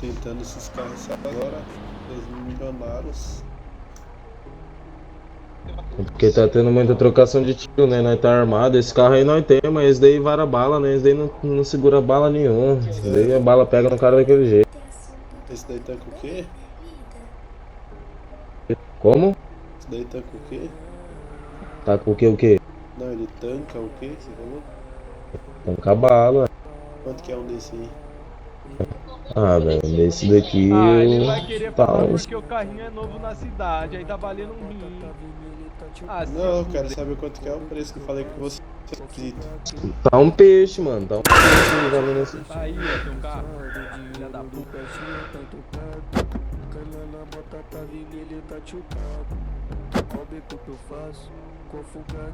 tentando esses carros agora, os milionários. Porque tá tendo muita trocação de tiro, né? Nós tá armado. Esse carro aí nós temos, mas esse daí vara bala, né? Esse daí não segura bala nenhuma. Esse daí a bala pega no cara daquele jeito. Esse daí tanca o quê? Como? Esse daí tanca o quê? Tá com o que o quê? Não, ele tanca o quê? Você falou? Tanca bala. Quanto que é um desse aí? Ah, velho, desse daqui Ah, ele eu. vai querer Tá falar uns. porque o carrinho é novo na cidade, aí tá valendo um rim. Ah, se Não, eu quero fuder. saber quanto que é o preço que eu falei com você. Tá um peixe, mano. Tá um peixe valendo assim. Tá aí, ó, teu carro. Filha da puta. Tá vermelho, tá chutado. Qual beco que eu faço? Qual fuga